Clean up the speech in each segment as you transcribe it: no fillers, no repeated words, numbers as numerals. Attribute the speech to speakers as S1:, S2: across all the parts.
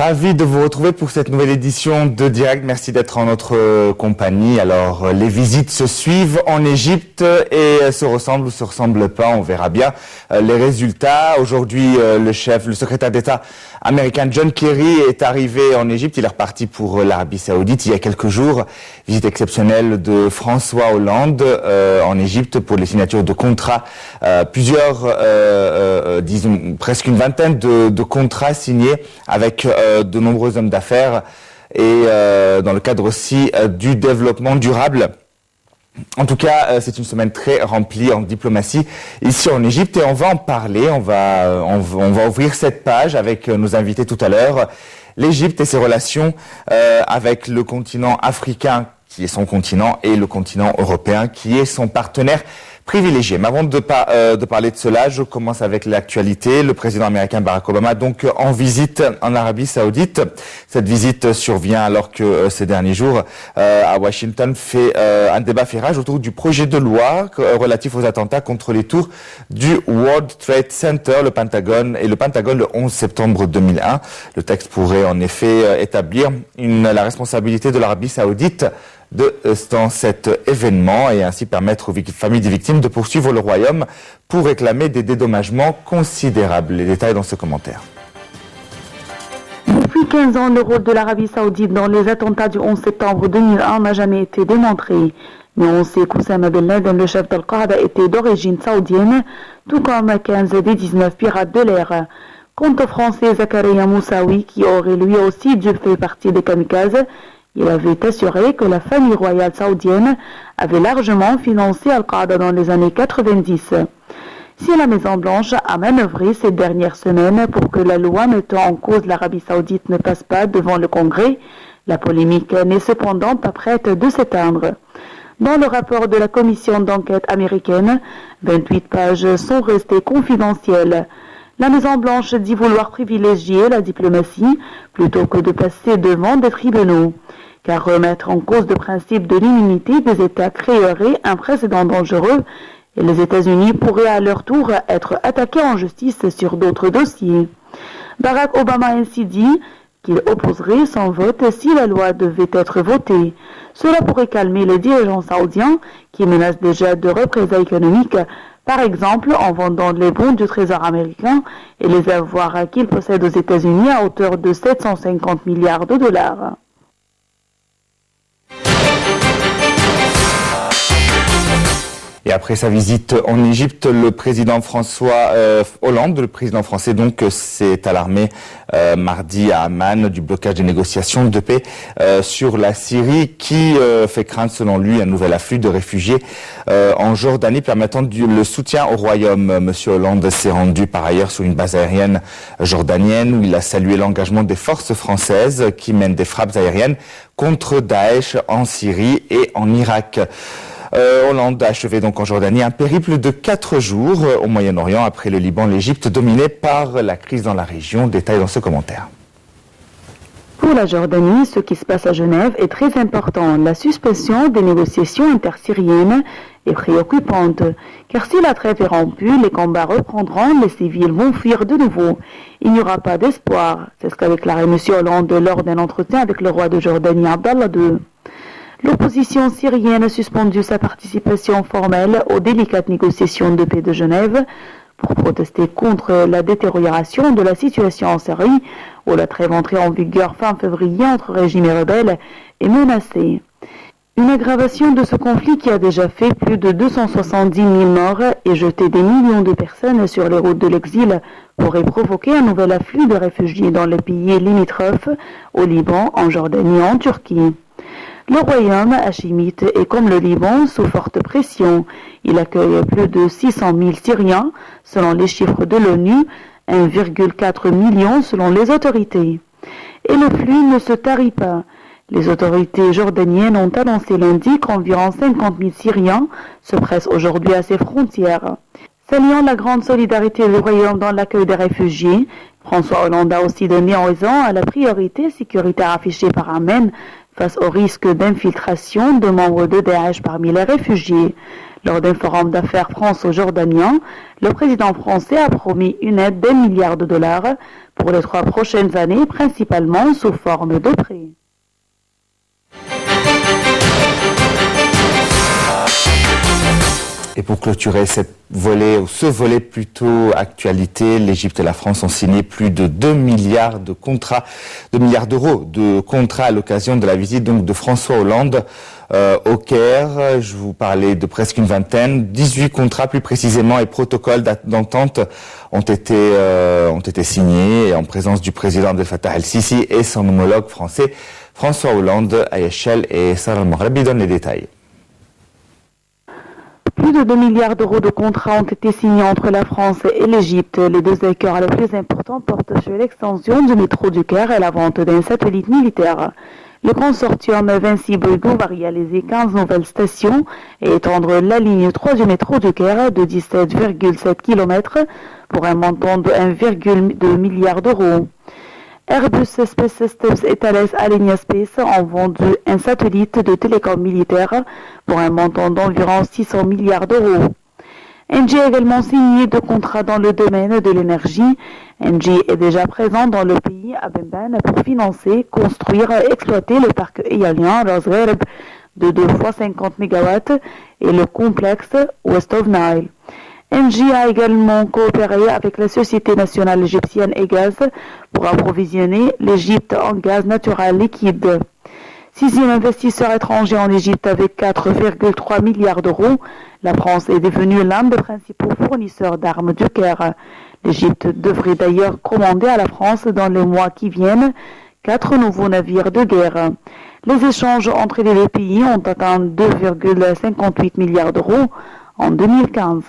S1: Ravi de vous retrouver pour cette nouvelle édition de Direct. Merci d'être en notre compagnie. Alors, les visites se suivent en Égypte et se ressemblent ou se ressemblent pas. On verra bien les résultats. Aujourd'hui, le secrétaire d'État américain John Kerry est arrivé en Égypte. Il est reparti pour l'Arabie Saoudite il y a quelques jours. Visite exceptionnelle de François Hollande en Égypte pour les signatures de contrats. Disons presque une vingtaine de contrats signés avec de nombreux hommes d'affaires et dans le cadre aussi du développement durable. En tout cas, c'est une semaine très remplie en diplomatie ici en Égypte et on va en parler. On va ouvrir cette page avec nos invités tout à l'heure. L'Égypte et ses relations avec le continent africain qui est son continent et le continent européen qui est son partenaire privilégié. Mais avant de parler de cela, je commence avec l'actualité. Le président américain Barack Obama, donc en visite en Arabie Saoudite. Cette visite survient alors que ces derniers jours, à Washington, un débat fait rage autour du projet de loi relatif aux attentats contre les tours du World Trade Center, le Pentagone le 11 septembre 2001. Le texte pourrait en effet établir la responsabilité de l'Arabie Saoudite dans cet événement et ainsi permettre aux familles des victimes de poursuivre le royaume pour réclamer des dédommagements considérables. Les détails dans ce commentaire.
S2: Depuis 15 ans, le rôle de l'Arabie Saoudite dans les attentats du 11 septembre 2001 n'a jamais été démontré. Mais on sait qu'Oussama Ben Laden, le chef d'Al-Qaïda, était d'origine saoudienne, tout comme 15 des 19 pirates de l'air. Quant au français Zakaria Moussaoui, qui aurait lui aussi dû faire partie des kamikazes, il avait assuré que la famille royale saoudienne avait largement financé Al-Qaïda dans les années 90. Si la Maison-Blanche a manœuvré ces dernières semaines pour que la loi mettant en cause l'Arabie Saoudite ne passe pas devant le Congrès, la polémique n'est cependant pas prête de s'éteindre. Dans le rapport de la commission d'enquête américaine, 28 pages sont restées confidentielles. La Maison-Blanche dit vouloir privilégier la diplomatie plutôt que de passer devant des tribunaux, car remettre en cause le principe de l'immunité des États créerait un précédent dangereux et les États-Unis pourraient à leur tour être attaqués en justice sur d'autres dossiers. Barack Obama a ainsi dit qu'il opposerait son vote si la loi devait être votée. Cela pourrait calmer les dirigeants saoudiens qui menacent déjà de représailles économiques, par exemple en vendant les bons du Trésor américain et les avoirs qu'ils possèdent aux États-Unis à hauteur de 750 milliards de dollars.
S1: Et après sa visite en Égypte, le président François Hollande, le président français donc, s'est alarmé mardi à Amman du blocage des négociations de paix sur la Syrie qui fait craindre selon lui un nouvel afflux de réfugiés en Jordanie permettant le soutien au royaume. Monsieur Hollande s'est rendu par ailleurs sur une base aérienne jordanienne où il a salué l'engagement des forces françaises qui mènent des frappes aériennes contre Daesh en Syrie et en Irak. Hollande a achevé donc en Jordanie un périple de 4 jours au Moyen-Orient après le Liban, l'Égypte dominée par la crise dans la région. Détail dans ce commentaire.
S2: Pour la Jordanie, ce qui se passe à Genève est très important. La suspension des négociations intersyriennes est préoccupante, car si la trêve est rompue, les combats reprendront, les civils vont fuir de nouveau. Il n'y aura pas d'espoir. C'est ce qu'a déclaré M. Hollande lors d'un entretien avec le roi de Jordanie Abdallah II. L'opposition syrienne a suspendu sa participation formelle aux délicates négociations de paix de Genève pour protester contre la détérioration de la situation en Syrie, où la trêve entrée en vigueur fin février entre régime et rebelles est menacée. Une aggravation de ce conflit qui a déjà fait plus de 270 000 morts et jeté des millions de personnes sur les routes de l'exil pourrait provoquer un nouvel afflux de réfugiés dans les pays limitrophes, au Liban, en Jordanie et en Turquie. Le royaume hachémite est comme le Liban sous forte pression. Il accueille plus de 600 000 Syriens, selon les chiffres de l'ONU, 1,4 million selon les autorités. Et le flux ne se tarit pas. Les autorités jordaniennes ont annoncé lundi qu'environ 50 000 Syriens se pressent aujourd'hui à ses frontières. Saluant la grande solidarité du royaume dans l'accueil des réfugiés, François Hollande a aussi donné raison à la priorité sécuritaire affichée par Amen face au risque d'infiltration de membres de Daesh parmi les réfugiés. Lors d'un forum d'affaires franco-jordanien, le président français a promis une aide d'1 milliard de dollars pour les 3 prochaines années, principalement sous forme de prêts.
S1: Et pour clôturer ce volet plutôt actualité, l'Égypte et la France ont signé plus de 2 milliards d'euros de contrats à l'occasion de la visite donc de François Hollande au Caire. Je vous parlais de presque une vingtaine, 18 contrats plus précisément et protocoles d'entente ont été signés en présence du président Abdel Fattah el-Sisi et son homologue français François Hollande. Ayeshel et Sarah Al-Maghrabi donnent les détails.
S2: Plus de 2 milliards d'euros de contrats ont été signés entre la France et l'Égypte. Les deux accords les plus importants portent sur l'extension du métro du Caire et la vente d'un satellite militaire. Le consortium Vinci-Bouygues va réaliser 15 nouvelles stations et étendre la ligne 3 du métro du Caire de 17,7 km pour un montant de 1,2 milliard d'euros. Airbus Space Systems et Thales Alenia Space ont vendu un satellite de télécom militaire pour un montant d'environ 600 milliards d'euros. Engie a également signé 2 contrats dans le domaine de l'énergie. Engie est déjà présent dans le pays à Bemban pour financer, construire et exploiter le parc éolien Ras-Gharb de 2 fois 50 MW et le complexe West of Nile. Engie a également coopéré avec la Société nationale égyptienne EGAZ pour approvisionner l'Égypte en gaz naturel liquide. 6e investisseur étranger en Égypte avec 4,3 milliards d'euros. La France est devenue l'un des principaux fournisseurs d'armes du Caire. L'Égypte devrait d'ailleurs commander à la France dans les mois qui viennent 4 nouveaux navires de guerre. Les échanges entre les deux pays ont atteint 2,58 milliards d'euros en 2015.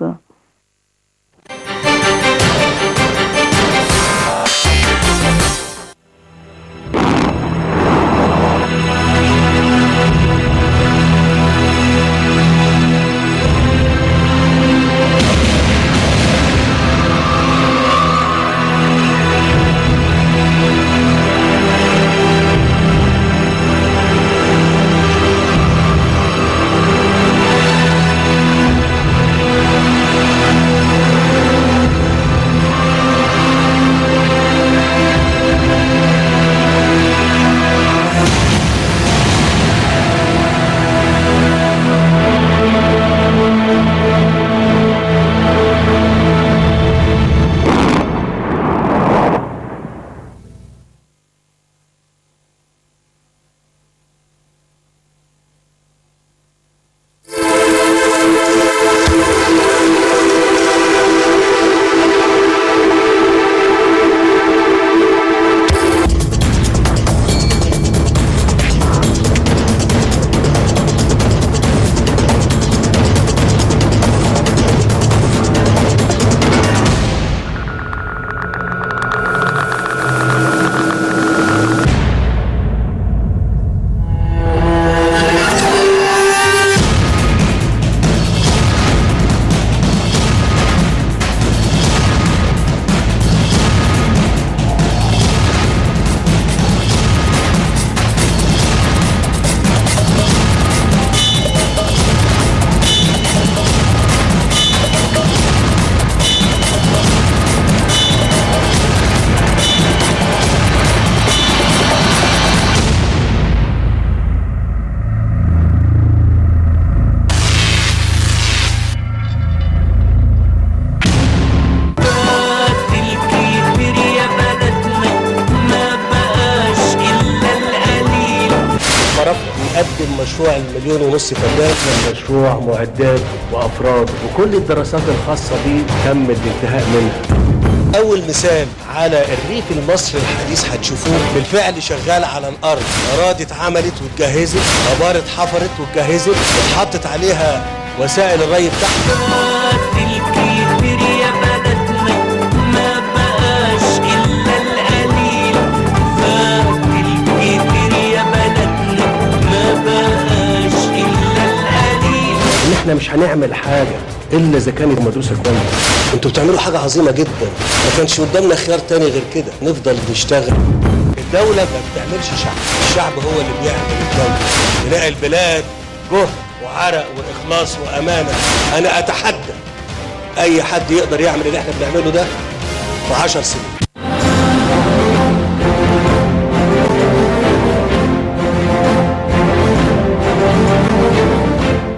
S3: نقدم مشروع 1.5 مليون فدان من مشروع معدات وافراد، وكل الدراسات الخاصه بيه تم الانتهاء منها. اول مثال على الريف المصري الحديث هتشوفوه بالفعل شغال على الارض، اراضي اتعملت واتجهزت، ابار اتحفرت واتجهزت واتحطت عليها وسائل الري بتاعها. احنا مش هنعمل حاجه الا اذا كانت مدروسه كويس. انتوا بتعملوا حاجه عظيمه جدا، ما كانش قدامنا خيار تاني غير كده، نفضل نشتغل. الدولة ما بتعملش شعب، الشعب هو اللي بيعمل الدولة. بناء البلاد جهد وعرق وإخلاص وأمانة. أنا أتحدى أي حد يقدر يعمل اللي احنا بنعمله ده في 10 سنين.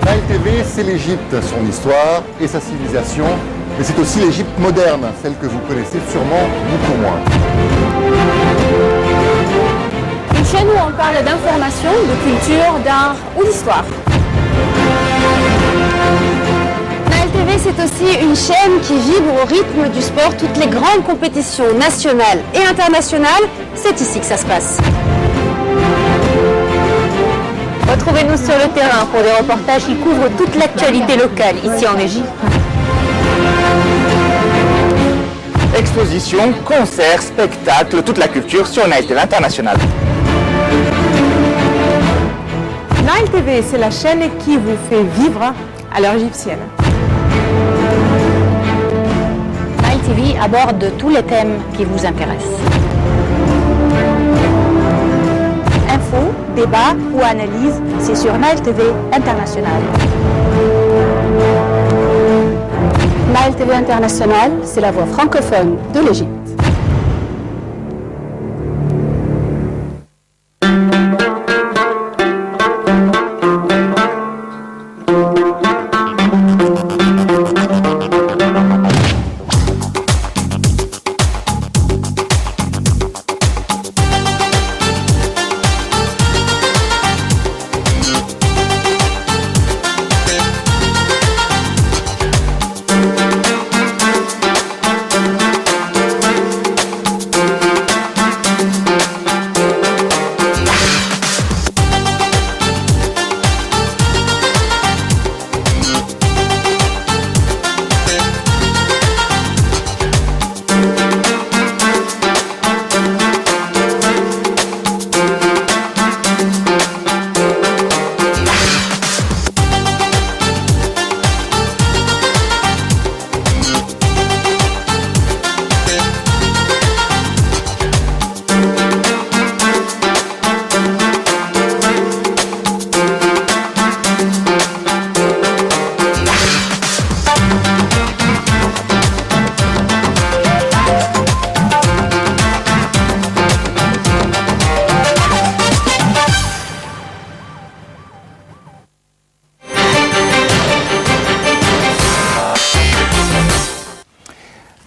S4: Nile TV, c'est l'Égypte, son histoire et sa civilisation, mais c'est aussi l'Égypte moderne, celle que vous connaissez sûrement beaucoup moins.
S5: Une chaîne où on parle d'information, de culture, d'art ou d'histoire. Nile TV, c'est aussi une chaîne qui vibre au rythme du sport. Toutes les grandes compétitions nationales et internationales, c'est ici que ça se passe. Retrouvez-nous sur le terrain pour des reportages qui couvrent toute l'actualité locale ici en Égypte.
S1: Expositions, concerts, spectacles, toute la culture sur Nile TV International.
S6: Nile TV, c'est la chaîne qui vous fait vivre à l'heure égyptienne.
S5: Nile TV aborde tous les thèmes qui vous intéressent. Info, débat ou analyse, c'est sur Nile TV International. Nile TV International, c'est la voix francophone de l'Égypte.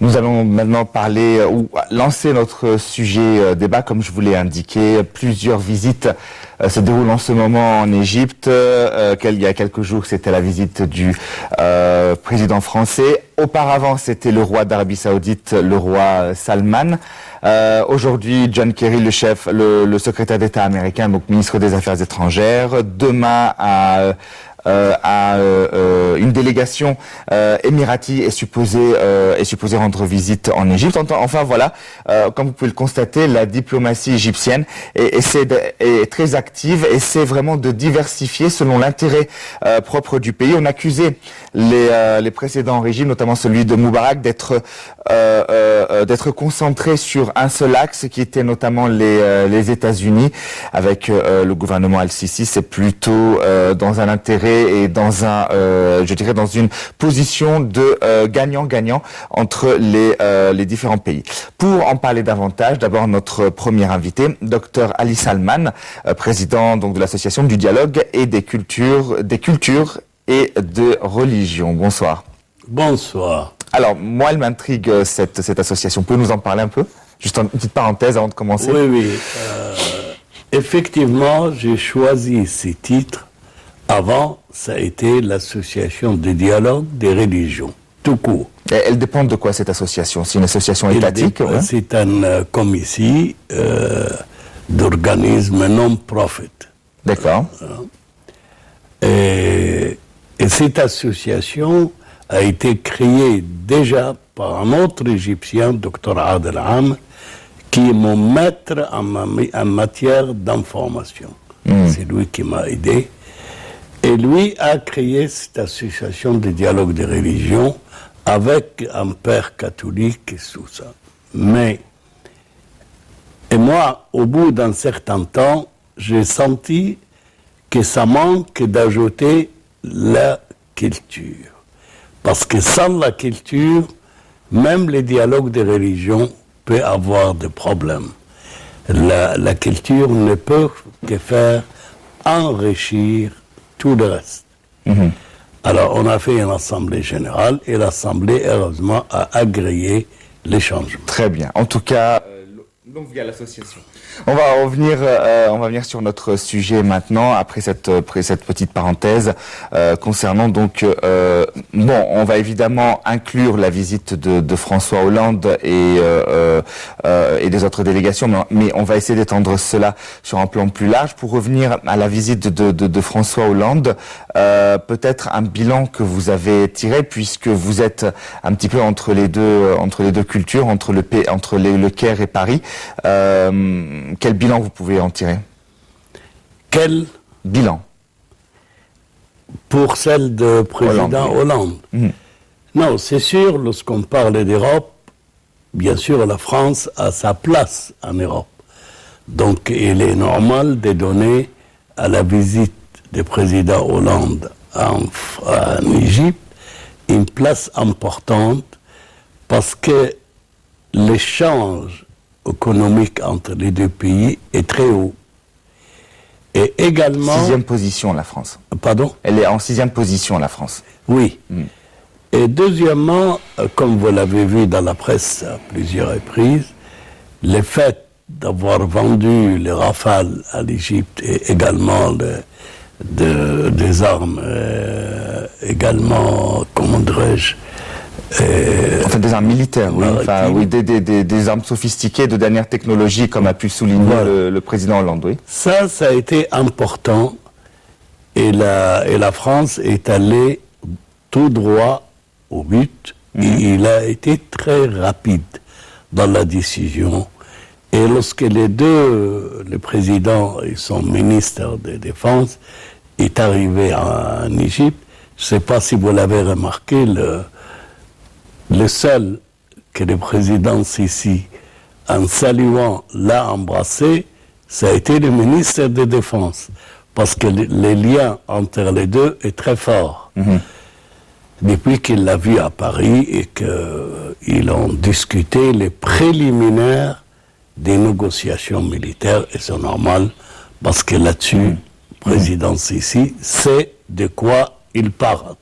S1: Nous allons maintenant parler ou lancer notre sujet débat. Comme je vous l'ai indiqué, plusieurs visites se déroulent en ce moment en Égypte. Il y a quelques jours, c'était la visite du président français. Auparavant, c'était le roi d'Arabie Saoudite, le roi Salman. Aujourd'hui, John Kerry, le secrétaire d'État américain, donc ministre des Affaires étrangères. Demain, une délégation émirati est supposée rendre visite en Égypte. Enfin voilà, comme vous pouvez le constater, la diplomatie égyptienne est très active, essaie vraiment de diversifier selon l'intérêt propre du pays. On accusait les précédents régimes, notamment celui de Moubarak, d'être concentré sur un seul axe qui était notamment les États-Unis. Avec le gouvernement Al-Sisi, c'est plutôt dans un intérêt et dans dans une position de gagnant-gagnant entre les différents pays. Pour en parler davantage, d'abord notre premier invité, Dr Ali Salman, président donc de l'association du dialogue et des cultures et de religion. Bonsoir.
S7: Bonsoir.
S1: Alors moi, elle m'intrigue cette association. Vous pouvez nous en parler un peu? Juste une petite parenthèse avant de commencer.
S7: Oui. Effectivement, j'ai choisi ces titres. Avant, ça a été l'association de dialogue des religions, tout court.
S1: Et elle dépend de quoi cette association? C'est une association étatique?
S7: C'est un comité d'organismes non-profit.
S1: D'accord.
S7: Et cette association a été créée déjà par un autre Égyptien, Dr Adel Am, qui est mon maître en matière d'information. C'est lui qui m'a aidé. Et lui a créé cette association de dialogue des religions avec un père catholique et tout ça. Mais moi, au bout d'un certain temps, j'ai senti que ça manque d'ajouter la culture. Parce que sans la culture, même les dialogues des religions peuvent avoir des problèmes. La culture ne peut que faire enrichir tout le reste. Alors, on a fait une assemblée générale et l'assemblée, heureusement, a agréé les changements.
S1: Très bien. En tout cas, longue vie à l'association. On va revenir sur notre sujet maintenant, après cette petite parenthèse, concernant donc, on va évidemment inclure la visite de François Hollande et des autres délégations, mais on va essayer d'étendre cela sur un plan plus large. Pour revenir à la visite de François Hollande, peut-être un bilan que vous avez tiré, puisque vous êtes un petit peu entre les deux cultures, entre le Caire et Paris. Quel bilan vous pouvez en tirer?
S7: Quel
S1: bilan?
S7: Pour celle de président Hollande. Non, c'est sûr, lorsqu'on parle d'Europe, bien sûr, la France a sa place en Europe. Donc, il est normal de donner à la visite du président Hollande en Égypte une place importante, parce que l'échange économique entre les deux pays est très haut. Et également...
S1: 6e position, la France.
S7: Pardon?
S1: Elle est en 6e position, la France.
S7: Oui. Et deuxièmement, comme vous l'avez vu dans la presse à plusieurs reprises, le fait d'avoir vendu les Rafales à l'Égypte et également des armes, également, comment dirais-je,
S1: enfin, des armes militaires, oui. Enfin, oui, des armes sophistiquées de dernière technologie, comme a pu souligner le président Hollande, oui.
S7: Ça a été important, et la France est allée tout droit au but, et il a été très rapide dans la décision. Et lorsque le président et son ministre de Défense est arrivé en Égypte, je ne sais pas si vous l'avez remarqué, le seul que le président Sisi, en saluant, l'a embrassé, ça a été le ministre de Défense. Parce que les liens entre les deux est très fort. Depuis qu'il l'a vu à Paris et qu'ils ont discuté les préliminaires des négociations militaires, et c'est normal, parce que là-dessus, le président Sisi sait de quoi il parle.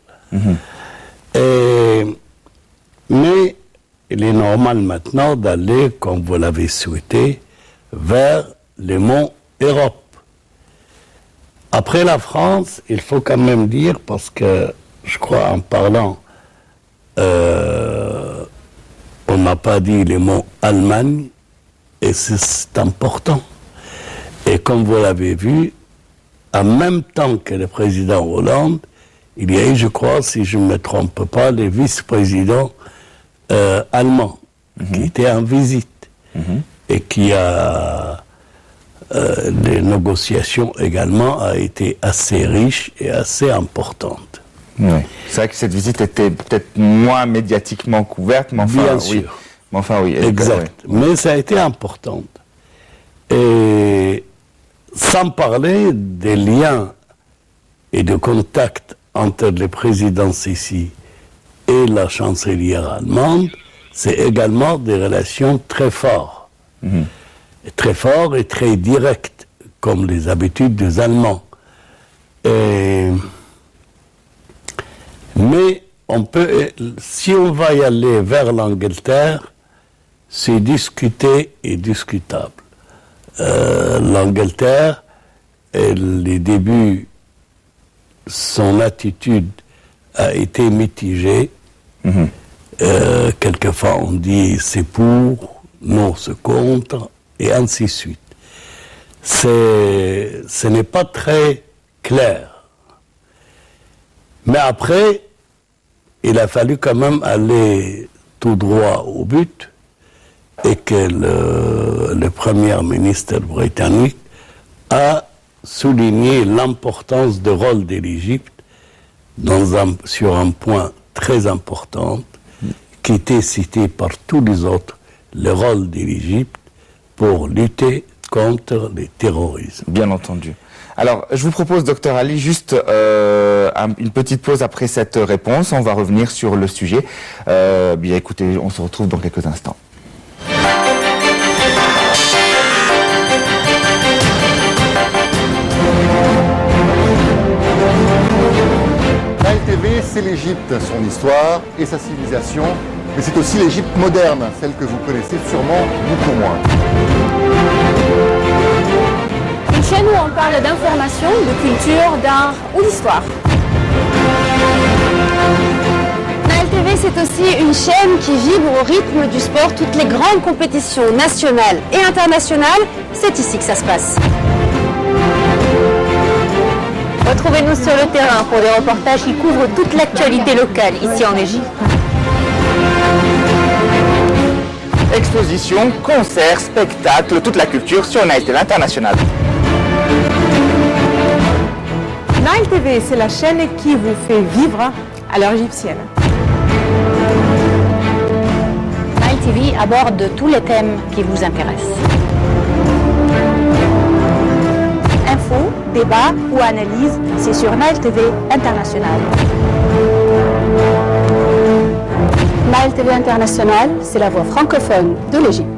S7: Mais il est normal maintenant d'aller, comme vous l'avez souhaité, vers les monts Europe. Après la France, il faut quand même dire, parce que je crois en parlant, on n'a pas dit les mots Allemagne, et c'est important. Et comme vous l'avez vu, en même temps que le président Hollande, il y a eu, je crois, si je ne me trompe pas, le vice-président allemand qui était en visite et qui a les négociations également a été assez riche et assez importante.
S1: Oui. C'est vrai que cette visite était peut-être moins médiatiquement couverte, mais enfin,
S7: bien
S1: oui.
S7: sûr.
S1: Mais enfin, oui.
S7: Exact. Oui. Mais ça a été importante. Et sans parler des liens et de contacts entre le président Sisi et la chancelière allemande, c'est également des relations très fortes. Très fortes et très directes, comme les habitudes des Allemands. Mais on peut, si on va y aller vers l'Angleterre, c'est discuté et discutable. L'Angleterre, les débuts, son attitude a été mitigée. Quelquefois on dit c'est pour, non c'est contre, et ainsi de suite. Ce n'est pas très clair. Mais après, il a fallu quand même aller tout droit au but, et que le premier ministre britannique a souligné l'importance du rôle de l'Égypte sur un point très important qui était cité par tous les autres, le rôle de l'Égypte pour lutter contre les terrorismes.
S1: Bien entendu. Alors, je vous propose, docteur Ali, juste une petite pause après cette réponse. On va revenir sur le sujet. Bien, écoutez, on se retrouve dans quelques instants.
S4: LTV, c'est l'Égypte, son histoire et sa civilisation, mais c'est aussi l'Égypte moderne, celle que vous connaissez sûrement beaucoup moins.
S5: Une chaîne où on parle d'information, de culture, d'art ou d'histoire. Nile TV, c'est aussi une chaîne qui vibre au rythme du sport. Toutes les grandes compétitions nationales et internationales, c'est ici que ça se passe. Retrouvez-nous sur le terrain pour des reportages qui couvrent toute l'actualité locale ici en Égypte.
S1: Exposition, concerts, spectacles, toute la culture sur Nile TV International.
S6: Nile TV, c'est la chaîne qui vous fait vivre à l'heure égyptienne.
S5: Nile TV aborde tous les thèmes qui vous intéressent. Infos, débats ou analyses, c'est sur Nile TV International. Nile TV International, c'est la voix francophone de l'Égypte.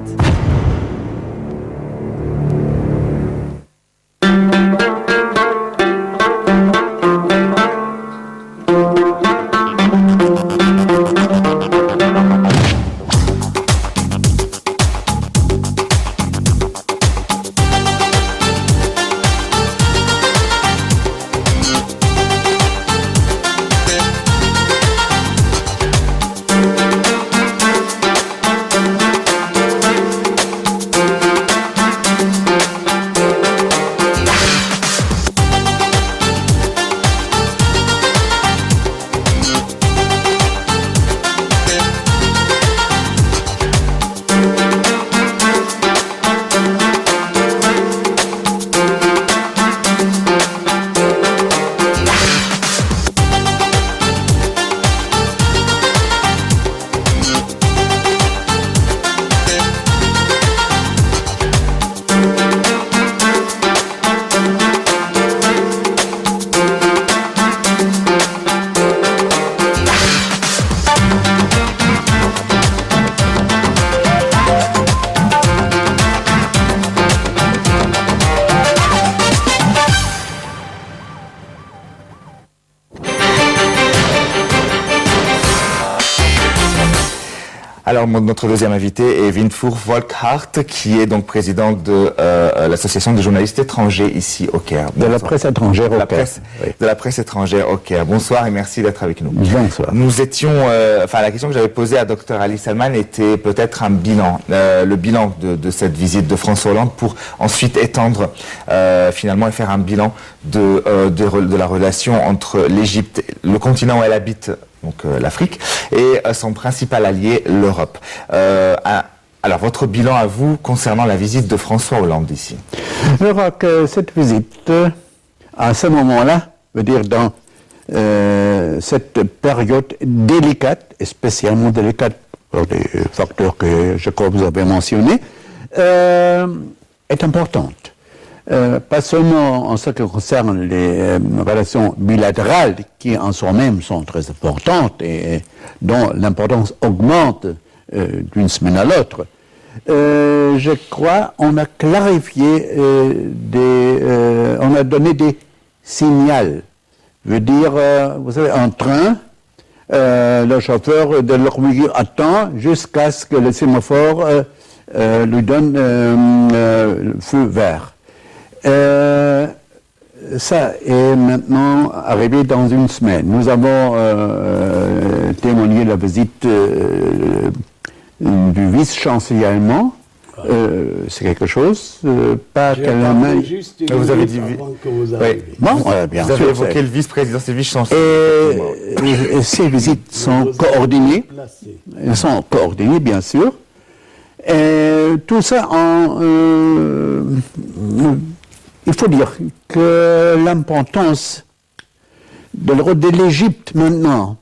S1: Alors, notre deuxième invité est Winfried Volkhardt, qui est donc président de l'association des journalistes étrangers ici au Caire.
S8: De la presse étrangère au Caire.
S1: De la presse étrangère au Caire. Bonsoir et merci d'être avec nous.
S8: Bonsoir.
S1: Nous étions, la question que j'avais posée à Dr Ali Salman était peut-être un bilan, le bilan de cette visite de François Hollande pour ensuite étendre finalement et faire un bilan de la relation entre l'Égypte, le continent où elle habite, donc l'Afrique, et son principal allié, l'Europe. Alors, votre bilan à vous concernant la visite de François Hollande ici?
S8: Je crois que cette visite, à ce moment-là, veut dire dans cette période délicate, et spécialement délicate pour les facteurs que je crois que vous avez mentionnés, est importante. Pas seulement en ce qui concerne les relations bilatérales qui en soi-même sont très importantes et dont l'importance augmente d'une semaine à l'autre. Je crois on a clarifié on a donné des signaux. Veut dire, vous savez, un train, le chauffeur de le conduire à temps jusqu'à ce que le sémaphore lui donne le feu vert. Ça est maintenant arrivé dans une semaine. Nous avons témoigné la visite du vice-chancelier allemand. C'est quelque chose, pas qu'elle a main.
S1: Vous avez dit
S8: bon, bien
S1: vous avez
S8: sûr,
S1: évoqué le vice-président, c'est le vice-chancelier.
S8: Et ces visites sont coordonnées. Elles sont coordonnées, bien sûr. Et tout ça il faut dire que l'importance de l'Égypte maintenant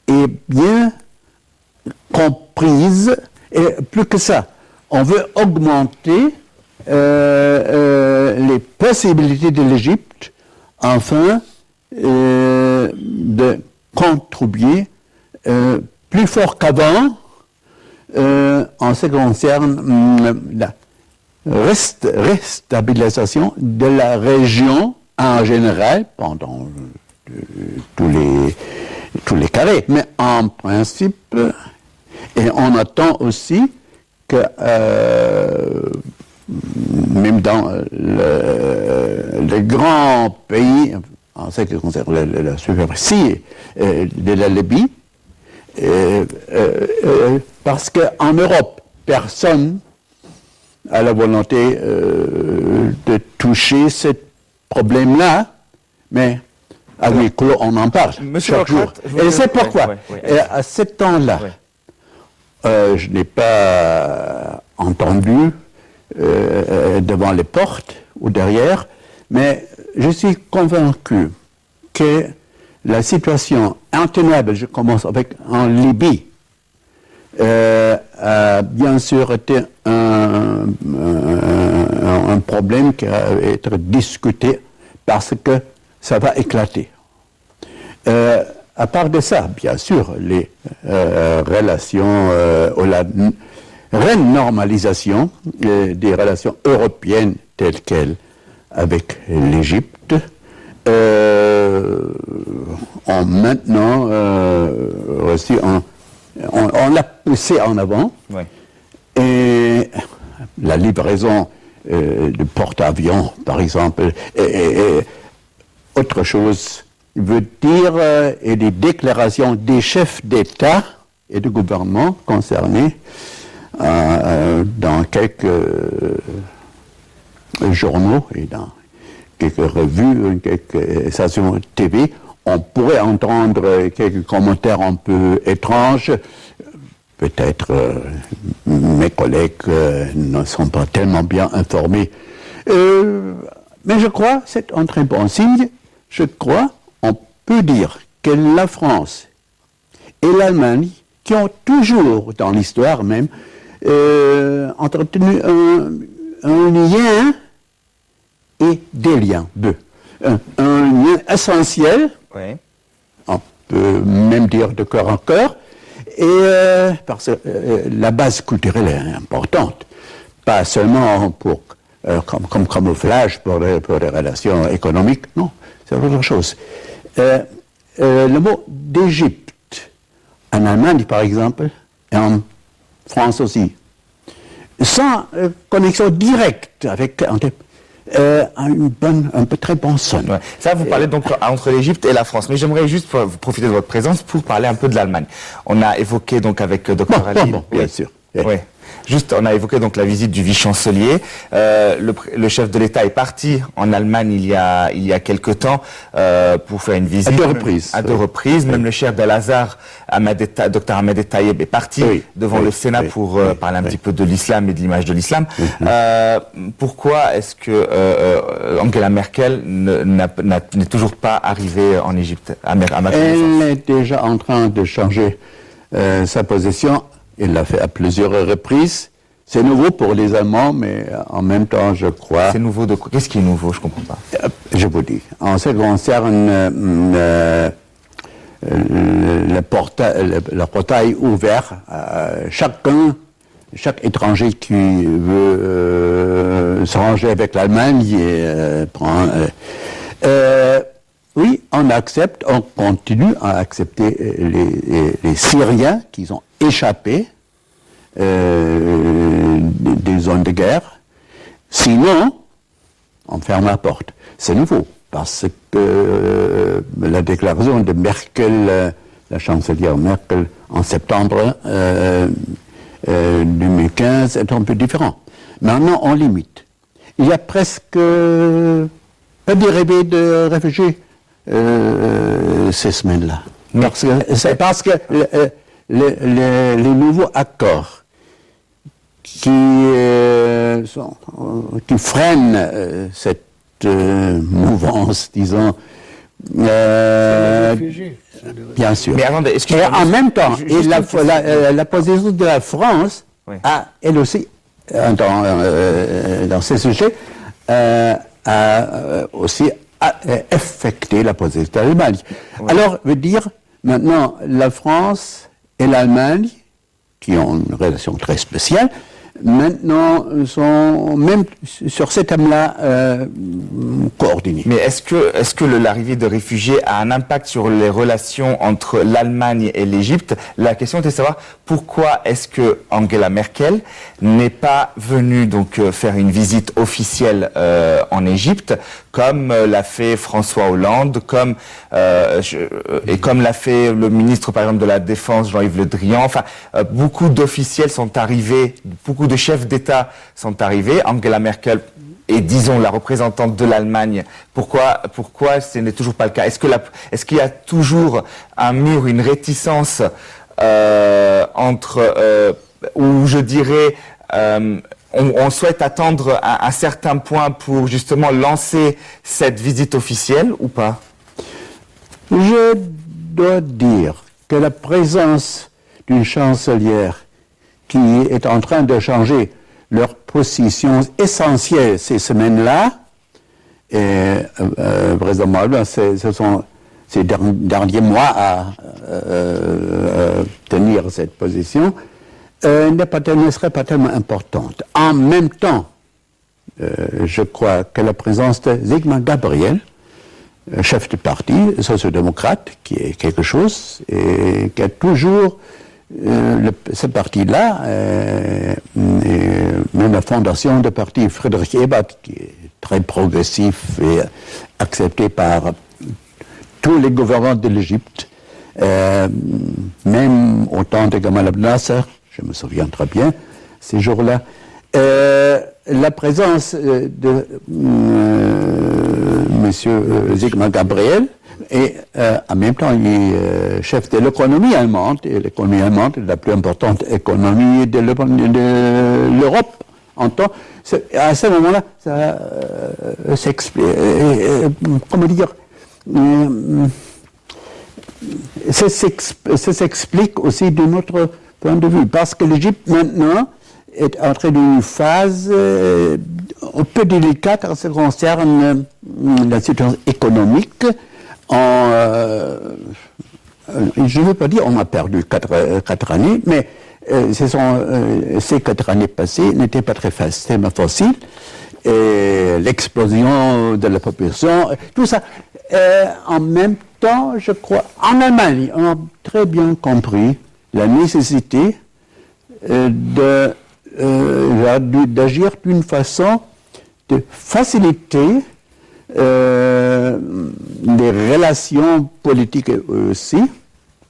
S8: est bien comprise, et plus que ça, on veut augmenter les possibilités de l'Égypte afin de contribuer plus fort qu'avant en ce qui concerne la restabilisation de la région en général pendant tous les carrés. Mais en principe, et on attend aussi que même dans les grands pays, en ce qui concerne la superficie de la Libye, parce qu'en Europe, personne a la volonté de toucher ce problème-là, mais à huis clos, on en parle chaque jour. Et c'est pourquoi, à ce temps-là, je n'ai pas entendu devant les portes ou derrière, mais je suis convaincu que la situation intenable, je commence avec en Libye, a bien sûr été un problème qui va être discuté parce que ça va éclater. À part de ça, bien sûr, les relations ou la renormalisation des relations européennes telles quelles avec l'Égypte ont maintenant aussi on l'a poussé en avant.
S1: Oui.
S8: Et la livraison de porte-avions, par exemple, et autre chose, veut dire et des déclarations des chefs d'État et de gouvernement concernés dans quelques journaux et dans quelques revues, quelques stations TV. On pourrait entendre quelques commentaires un peu étranges. Peut-être mes collègues ne sont pas tellement bien informés. Mais je crois que c'est un très bon signe. Je crois on peut dire que la France et l'Allemagne, qui ont toujours, dans l'histoire même, entretenu un lien et des liens, un lien essentiel,
S1: Oui.
S8: on peut même dire de cœur en cœur, et parce que la base culturelle est importante, pas seulement pour, comme camouflage pour les relations économiques, non, c'est autre chose. Le mot d'Égypte, en Allemagne par exemple, et en France aussi, sans connexion directe avec un très bon son.
S1: Ouais. Ça, vous parlez donc entre l'Égypte et la France. Mais j'aimerais juste vous profiter de votre présence pour parler un peu de l'Allemagne. On a évoqué donc avec Dr Ali.
S8: Bien sûr.
S1: Oui. Juste, on a évoqué donc la visite du vice-chancelier. Le chef de l'État est parti en Allemagne il y a quelque temps pour faire une visite. À deux reprises. Même le chef d'Al-Azhar, Dr Ahmed Tayeb, est parti devant le Sénat pour parler un petit peu de l'islam et de l'image de l'islam. Pourquoi est-ce que Angela Merkel n'est toujours pas arrivée en Égypte à ma connaissance?
S8: Elle est déjà en train de changer sa position. Il l'a fait à plusieurs reprises. C'est nouveau pour les Allemands, mais en même temps, je crois...
S1: C'est nouveau de quoi? Qu'est-ce qui est nouveau? Je ne comprends pas.
S8: Je vous dis. En ce qui concerne le portail ouvert à chaque étranger qui veut se ranger avec l'Allemagne prend... oui, on continue à accepter les Syriens qui ont échappé des zones de guerre. Sinon, on ferme la porte. C'est nouveau, parce que la déclaration de Merkel, la chancelière Merkel, en septembre 2015 est un peu différent. Maintenant, on limite. Il y a presque pas d'arrivée de réfugiés ces semaines-là. C'est parce que les nouveaux accords qui freinent cette mouvance, disons, bien sûr.
S1: Mais attendez,
S8: et en même temps, la position de la France a, elle aussi, dans ces sujets a aussi affecté la position de l'Allemagne. Oui. Alors, veut dire, maintenant, la France et l'Allemagne, qui ont une relation très spéciale, maintenant sont même sur ces thèmes-là coordonnés.
S1: Mais est-ce que l'arrivée de réfugiés a un impact sur les relations entre l'Allemagne et l'Égypte? La question était de savoir pourquoi est-ce que Angela Merkel n'est pas venue donc faire une visite officielle en Égypte comme l'a fait François Hollande, comme l'a fait le ministre par exemple de la Défense Jean-Yves Le Drian. Enfin, beaucoup d'officiels sont arrivés, beaucoup de chefs d'État sont arrivés. Angela Merkel est, disons, la représentante de l'Allemagne. Pourquoi ce n'est toujours pas le cas? Est-ce qu'il y a toujours un mur, une réticence entre, ou je dirais, on souhaite attendre un certain point pour justement lancer cette visite officielle ou pas?
S8: Je dois dire que la présence d'une chancelière qui est en train de changer leur position essentielle ces semaines-là, et vraisemblablement ce sont ces derniers mois à tenir cette position, ne serait pas tellement importante. En même temps, je crois que la présence de Sigmar Gabriel, chef du parti social-démocrate, qui est quelque chose, et qui a toujours ce parti-là, même la fondation du parti Friedrich Ebert, qui est très progressif et accepté par tous les gouvernants de l'Égypte, même au temps de Gamal Abdel Nasser, je me souviens très bien, ces jours-là, la présence de M. Sigmar Gabriel, et en même temps, il est chef de l'économie allemande, et l'économie allemande est la plus importante économie de l'Europe. À ce moment-là, ça s'explique. Comment dire? Ça s'explique aussi de notre point de vue, parce que l'Égypte maintenant est entrée dans une phase un peu délicate en ce qui concerne la situation économique. Je ne veux pas dire on a perdu 4 années, mais ces 4 années passées n'étaient pas très faciles. Et l'explosion de la population, tout ça. En même temps, je crois, en Allemagne, on a très bien compris la nécessité d'agir d'une façon de faciliter des relations politiques aussi,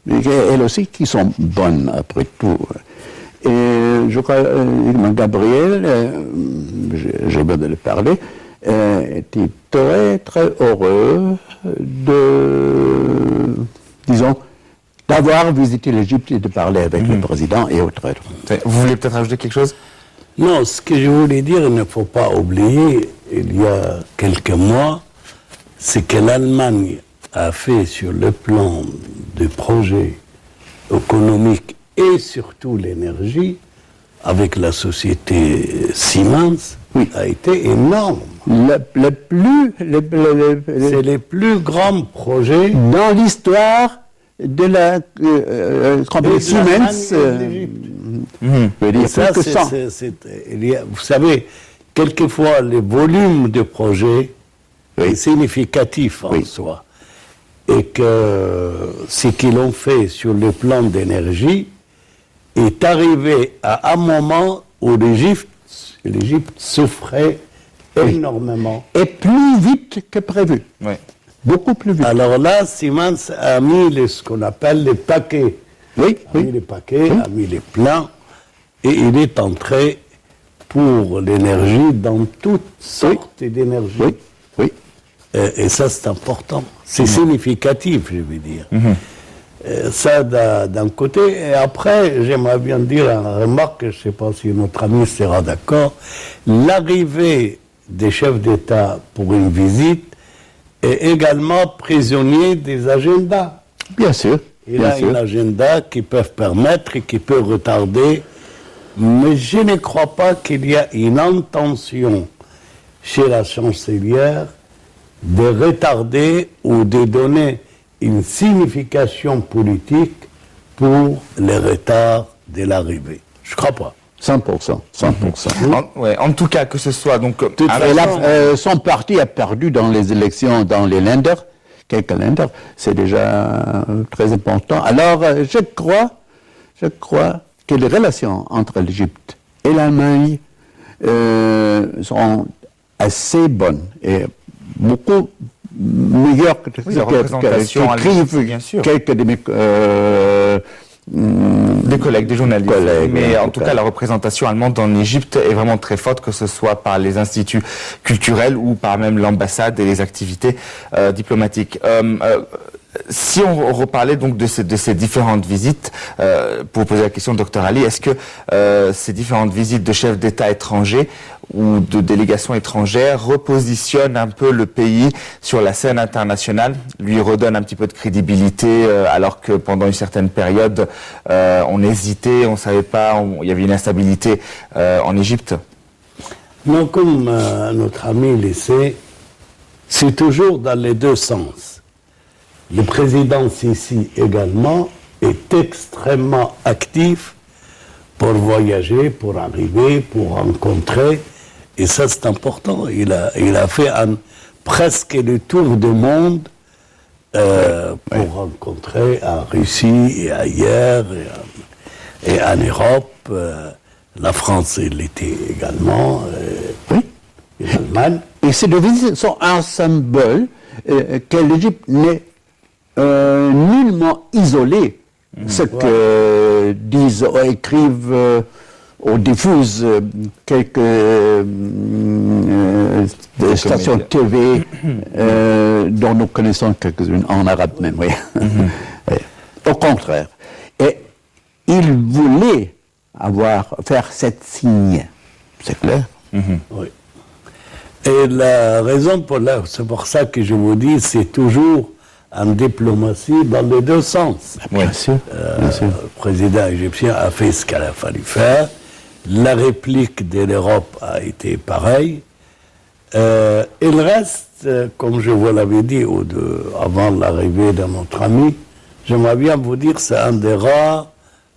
S8: elles aussi qui sont bonnes après tout. Et je crois que Gabriel, j'ai bien de le parler, était très très heureux d'avoir visité l'Égypte et de parler avec le président et autres.
S1: Vous voulez peut-être ajouter quelque chose?
S7: Non, ce que je voulais dire, il ne faut pas oublier, il y a quelques mois, c'est que l'Allemagne a fait sur le plan des projets économiques et surtout l'énergie, avec la société Siemens, a été énorme. C'est les plus grands projets
S8: dans l'histoire de la compagnie Siemens.
S7: Vous savez, quelquefois, le volume de projets est significatif en soi. Et que ce qu'ils ont fait sur le plan d'énergie est arrivé à un moment où l'Égypte souffrait énormément.
S8: Et plus vite que prévu.
S1: Oui.
S8: Beaucoup plus vite.
S7: Alors là, Siemens a mis ce qu'on appelle les paquets.
S8: Oui,
S7: a mis les paquets, a mis les plans, et il est entré pour l'énergie dans toutes sortes d'énergie.
S8: Oui, oui.
S7: Et ça, c'est important. C'est significatif, je veux dire. Ça, d'un côté. Et après, j'aimerais bien dire une remarque, je ne sais pas si notre ami sera d'accord. L'arrivée des chefs d'État pour une visite est également prisonnier des agendas.
S8: Bien sûr.
S7: Il a un agenda qui peut permettre et qui peut retarder Mais je ne crois pas qu'il y a une intention chez la chancelière de retarder ou de donner une signification politique pour le retard de l'arrivée. Je ne crois pas.
S8: 100%.
S1: En tout cas, que ce soit donc...
S8: Son parti a perdu dans les élections dans les Länder, quelques Länder, c'est déjà très important. Alors, je crois que les relations entre l'Égypte et l'Allemagne sont assez bonnes et beaucoup meilleures que
S1: la représentation bien sûr.
S8: Quelques de mes
S1: des collègues, des journalistes. Mais en tout cas, la
S8: cas,
S1: représentation allemande en Égypte est vraiment très forte, que ce soit par les instituts culturels ou par même l'ambassade et les activités diplomatiques. Si on reparlait donc de ces différentes visites, pour poser la question, Dr Ali, est-ce que ces différentes visites de chefs d'État étrangers ou de délégations étrangères repositionnent un peu le pays sur la scène internationale, lui redonnent un petit peu de crédibilité, alors que pendant une certaine période, on hésitait, on savait pas, il y avait une instabilité en Égypte?
S7: Non, comme notre ami le sait, c'est toujours dans les deux sens. Le président Sisi également est extrêmement actif pour voyager, pour arriver, pour rencontrer. Et ça, c'est important. Il a fait presque le tour du monde pour rencontrer en Russie et ailleurs, et en Europe. La France, elle était également. Et l'Allemagne.
S8: Et ces deux visites sont un symbole que l'Égypte n'est nullement isolée. Ce que disent ou écrivent ou diffusent quelques stations TV dont nous connaissons quelques-unes en arabe même. Oui. Au contraire. Et il voulait faire cette signe. C'est clair.
S7: Oui. Et la raison c'est pour ça que je vous dis, c'est toujours en diplomatie dans les deux sens.
S8: Bien sûr.
S7: Le président égyptien a fait ce qu'il a fallu faire. La réplique de l'Europe a été pareille. Il reste, comme je vous l'avais dit avant l'arrivée de notre ami, j'aimerais bien vous dire, c'est un des rares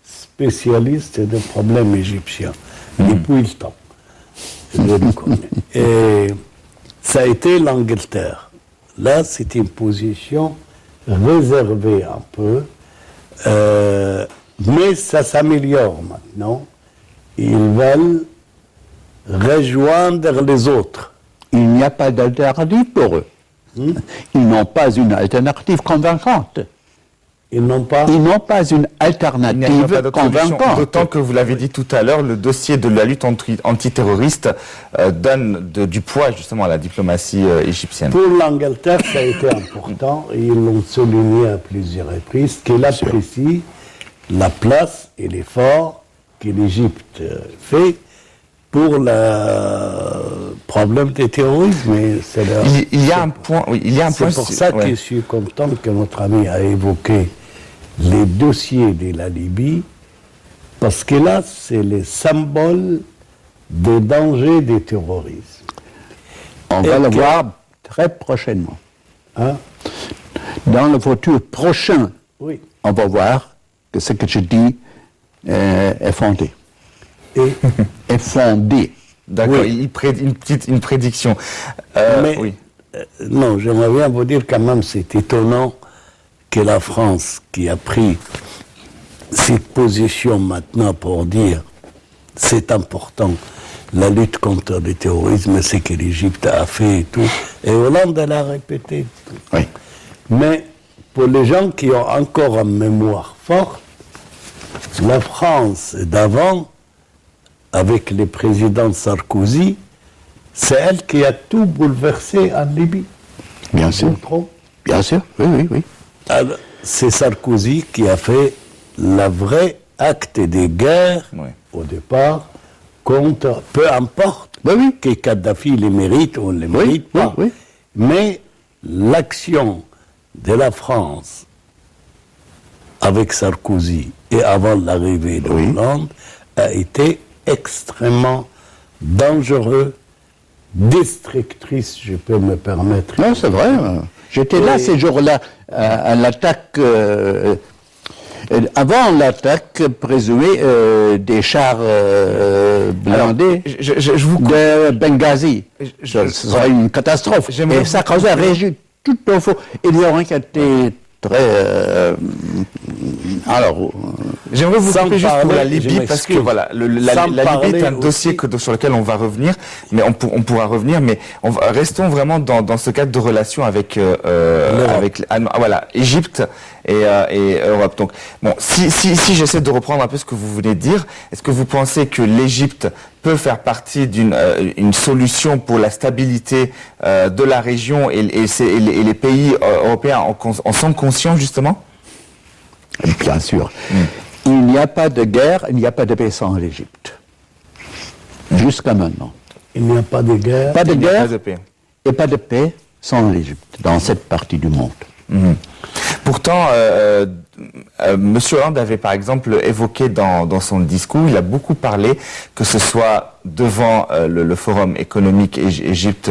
S7: spécialistes des problèmes égyptiens, depuis le temps. Je le connais. Et ça a été l'Angleterre. Là, c'est une position réservée un peu, mais ça s'améliore maintenant. Ils veulent rejoindre les autres.
S8: Il n'y a pas d'alternative pour eux. Ils n'ont pas une alternative convaincante.
S7: Ils n'ont pas
S8: une alternative convaincante.
S1: D'autant que vous l'avez dit tout à l'heure, le dossier de la lutte antiterroriste donne du poids justement à la diplomatie égyptienne.
S7: Pour l'Angleterre, ça a été important et ils l'ont souligné à plusieurs reprises qu'elle apprécie la place et l'effort que l'Égypte fait pour le problème du terrorisme.
S1: Il y a un point.
S7: C'est pour ça que je suis content que notre ami a évoqué les dossiers de la Libye, parce que là, c'est le symbole des dangers du terrorisme.
S8: On va le voir très prochainement. Dans le futur prochain, on va voir que ce que je dis est fondé. Est fondé.
S1: D'accord, une prédiction.
S7: Non, j'aimerais bien vous dire quand même, c'est étonnant que la France, qui a pris cette position maintenant pour dire c'est important, la lutte contre le terrorisme, c'est que l'Égypte a fait et tout, et Hollande l'a répété.
S8: Oui.
S7: Mais pour les gens qui ont encore une mémoire forte, la France d'avant, avec le président Sarkozy, c'est elle qui a tout bouleversé en Libye.
S8: Bien sûr. Bien sûr, oui.
S7: C'est Sarkozy qui a fait le vrai acte de guerre au départ contre, peu importe que Kadhafi le mérite ou ne le mérite pas. Mais l'action de la France avec Sarkozy et avant l'arrivée de Hollande a été extrêmement dangereux, destructrice, je peux me permettre.
S8: Non, c'est vrai. J'étais là ces jours-là, à l'attaque, avant l'attaque présumée des chars blindés de Benghazi. Ce serait une catastrophe. Et ça causait un réjouit tout au fond. Il y aurait qui été très... alors...
S1: J'aimerais vous couper juste pour la Libye,
S7: je
S1: parce que
S7: m'excuse.
S1: voilà, la Libye est un dossier sur lequel on va revenir, mais on pourra revenir, mais restons vraiment dans ce cadre de relation avec voilà, Égypte et Europe. Donc bon, si j'essaie de reprendre un peu ce que vous venez de dire, est-ce que vous pensez que l'Égypte peut faire partie d'une solution pour la stabilité de la région et les pays européens en sont conscients justement?
S8: Bien sûr. Il n'y a pas de guerre, il n'y a pas de paix sans l'Égypte. Jusqu'à maintenant.
S7: Il n'y a pas de guerre.
S8: Pas de guerre
S1: Pas de paix.
S8: et pas de paix sans l'Égypte, dans cette partie du monde.
S1: Pourtant, M. Hollande avait par exemple évoqué dans son discours, il a beaucoup parlé, que ce soit devant le Forum économique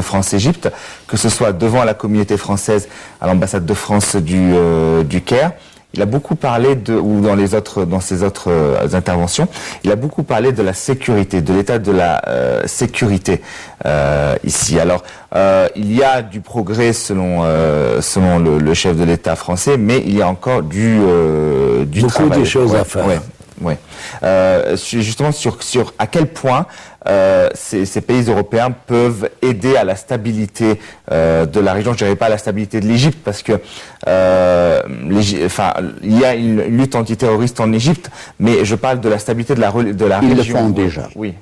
S1: France-Égypte, que ce soit devant la communauté française à l'ambassade de France du Caire. Il a beaucoup parlé ou dans ses autres interventions, il a beaucoup parlé de la sécurité, de l'état de la sécurité ici. Alors, il y a du progrès selon le chef de l'État français, mais il y a encore du
S7: beaucoup
S1: travail.
S7: de choses à faire.
S1: Ouais. Justement sur à quel point ces pays européens peuvent aider à la stabilité de la région. Je dirais pas à la stabilité de l'Égypte parce que il y a une lutte antiterroriste en Égypte, mais je parle de la stabilité de la région.
S8: Ils le font déjà.
S1: Oui.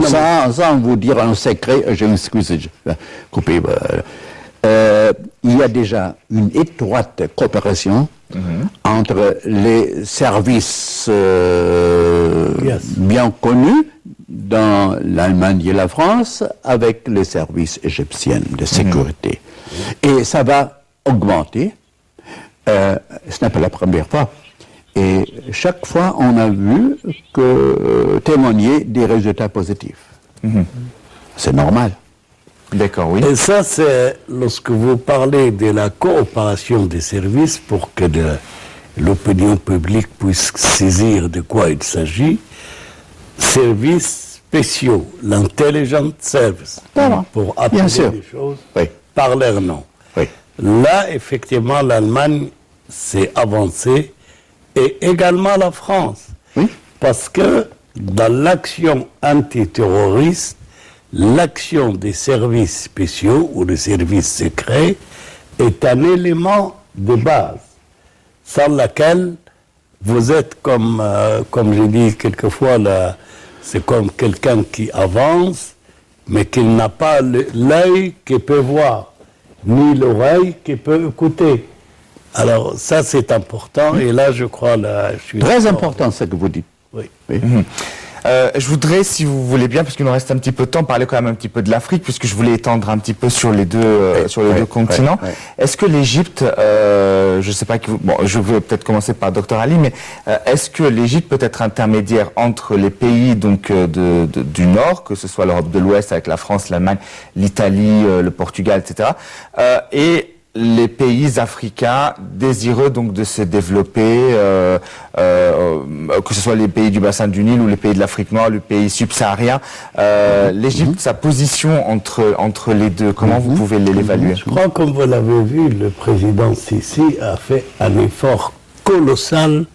S8: Sans vous dire un secret, je m'excuse, je vais couper. Il y a déjà une étroite coopération entre les services bien connus dans l'Allemagne et la France avec les services égyptiens de sécurité. Et ça va augmenter. Ce n'est pas la première fois. Et chaque fois, on a vu témoigner des résultats positifs. C'est normal.
S1: D'accord, oui.
S7: Et ça, c'est lorsque vous parlez de la coopération des services pour que l'opinion publique puisse saisir de quoi il s'agit, services spéciaux, l'intelligence service, pour appeler les choses par leur nom.
S8: Oui.
S7: Là, effectivement, l'Allemagne s'est avancée et également la France.
S8: Oui.
S7: Parce que dans l'action antiterroriste, l'action des services spéciaux ou des services secrets est un élément de base, sans laquelle vous êtes comme je dis quelquefois, c'est comme quelqu'un qui avance, mais qui n'a pas l'œil qui peut voir, ni l'oreille qui peut écouter. Alors ça c'est important, et là je crois... je suis
S8: très important ce que vous dites.
S7: Oui.
S1: Je voudrais, si vous voulez bien, parce qu'il nous reste un petit peu de temps, parler quand même un petit peu de l'Afrique, puisque je voulais étendre un petit peu sur les deux continents. Est-ce que l'Égypte, je sais pas, je vais peut-être commencer par Dr Ali, mais est-ce que l'Égypte peut être intermédiaire entre les pays donc du Nord, que ce soit l'Europe de l'Ouest avec la France, l'Allemagne, l'Italie, le Portugal, etc., et les pays africains désireux donc de se développer, que ce soit les pays du bassin du Nil ou les pays de l'Afrique noire, le pays subsaharien, l'Égypte, sa position entre les deux, comment vous pouvez l'évaluer?
S7: Je crois, comme vous l'avez vu, le président Sisi a fait un effort colossal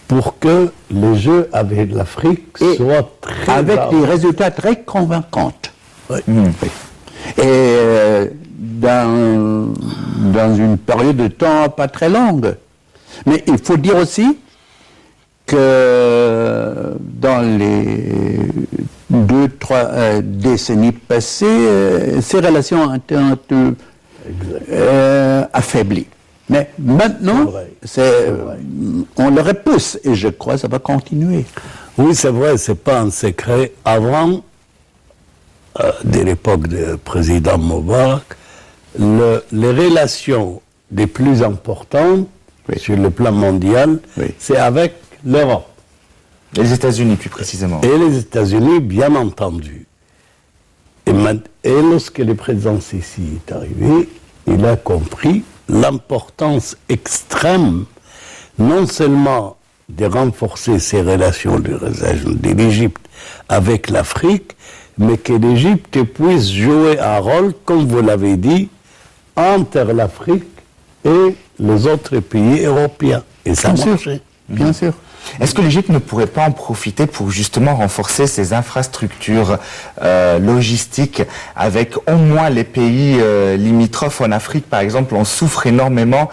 S7: pour que les Jeux avec l'Afrique soient très
S8: avec des résultats très convaincants.
S7: Oui.
S8: Et dans une période de temps pas très longue. Mais il faut dire aussi que dans les 2-3 décennies passées, ces relations ont été un peu affaiblies. Mais maintenant, on le repousse et je crois que ça va continuer.
S7: Oui, c'est vrai, c'est pas un secret. Avant, de l'époque du président Moubarak, les relations les plus importantes sur le plan mondial, c'est avec l'Europe.
S1: Et les États-Unis, plus précisément.
S7: Et les États-Unis, bien entendu. Et lorsque le président Sisi est arrivé, il a compris l'importance extrême, non seulement de renforcer ses relations de l'Égypte avec l'Afrique, mais que l'Égypte puisse jouer un rôle, comme vous l'avez dit, entre l'Afrique et les autres pays européens. Et ça a marché.
S8: Bien sûr.
S1: Est-ce que l'Égypte ne pourrait pas en profiter pour justement renforcer ses infrastructures logistiques avec au moins les pays limitrophes en Afrique, par exemple? On souffre énormément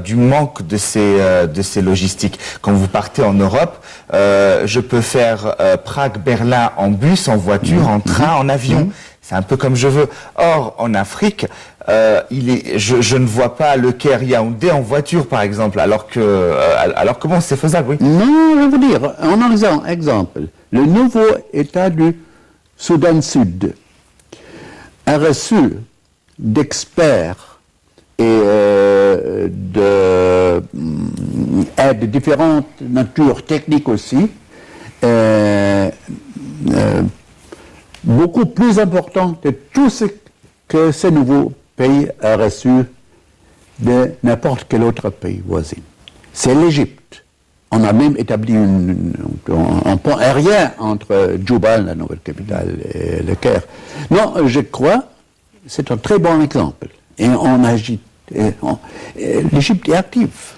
S1: du manque de ces logistiques. Quand vous partez en Europe, je peux faire Prague-Berlin en bus, en voiture, en train, en avion. C'est un peu comme je veux. Or, en Afrique, je ne vois pas le Caire-Yaoundé en voiture, par exemple, alors que bon, c'est faisable, oui.
S8: Non, je veux dire, en exemple, le nouveau État du Soudan Sud a reçu d'experts et de différentes natures techniques aussi, beaucoup plus important que tout ce que ce nouveau pays a reçu de n'importe quel autre pays voisin. C'est l'Égypte. On a même établi un pont aérien entre Djouba, la nouvelle capitale, et le Caire. Non, je crois, c'est un très bon exemple. Et on agit. L'Égypte est active.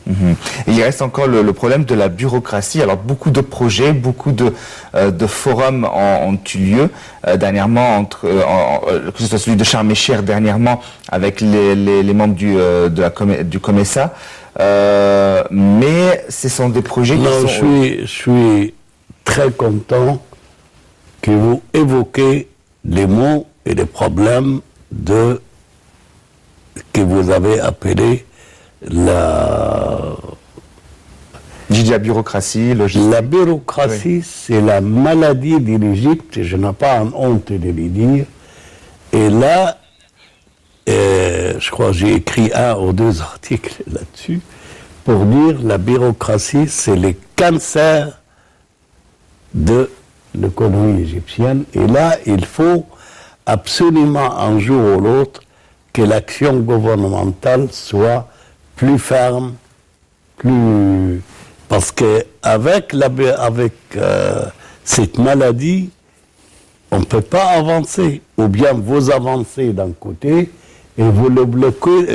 S1: Et il reste encore le problème de la bureaucratie. Alors beaucoup de projets, beaucoup de forums ont eu lieu dernièrement, que ce soit celui de Sharm el-Sheikh dernièrement avec les membres du COMESA. Mais ce sont des projets qui sont...
S7: Je suis très content que vous évoquez les mots et les problèmes que vous avez appelés la
S1: bureaucratie, logistique.
S7: La bureaucratie, oui. C'est la maladie de l'Égypte, je n'ai pas honte de le dire. Et là, je crois que j'ai écrit 1 ou 2 articles là-dessus, pour dire la bureaucratie, c'est le cancer de l'économie égyptienne. Et là, il faut absolument un jour ou l'autre que l'action gouvernementale soit plus ferme, parce que avec cette maladie, on ne peut pas avancer. Ou bien vous avancez d'un côté et vous le bloquez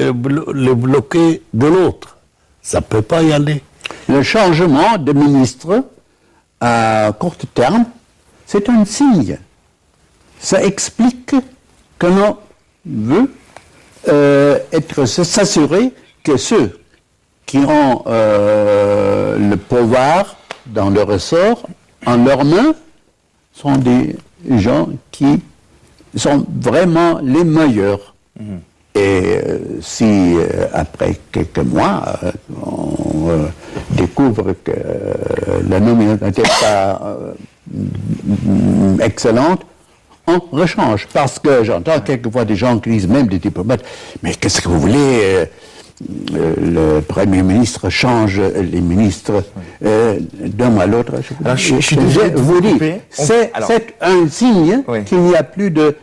S7: de l'autre. Ça ne peut pas y aller.
S8: Le changement de ministre à court terme, c'est un signe. Ça explique que l'on veut s'assurer que ceux qui ont le pouvoir dans le ressort en leurs mains sont des gens qui sont vraiment les meilleurs. Et si après quelques mois on découvre que la nomination n'était pas excellente, on rechange. Parce que j'entends quelquefois des gens qui disent, même des diplomates, mais qu'est-ce que vous voulez, le Premier ministre change les ministres d'un mois à l'autre.
S1: Je suis désolé de vous couper.
S8: C'est un signe qu'il n'y a plus de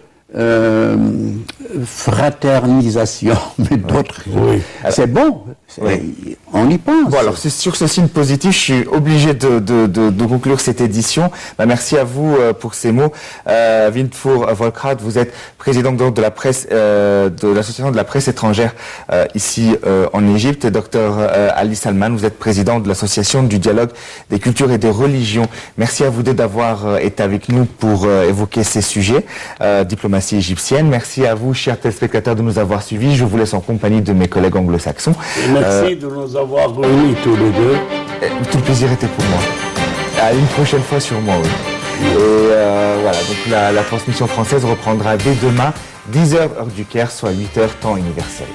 S8: fraternisation, mais d'autres.
S7: Oui.
S8: C'est bon, on y pense.
S1: Bon, alors c'est sur ce signe positif, je suis obligé de conclure cette édition. Merci à vous pour ces mots. Windfur Volkrat, vous êtes président donc de la presse, de l'association de la presse étrangère ici en Égypte. Et Dr Ali Salman, vous êtes président de l'association du dialogue des cultures et des religions. Merci à vous deux d'avoir été avec nous pour évoquer ces sujets. Diplomatie égyptienne. Merci à vous, chers téléspectateurs, de nous avoir suivis. Je vous laisse en compagnie de mes collègues anglo-saxons.
S7: Merci de nous avoir réunis tous les deux.
S1: Tout le plaisir était pour moi. À une prochaine fois sûrement, oui. Et voilà, donc la transmission française reprendra dès demain, 10h heure du Caire, soit 8h temps universel.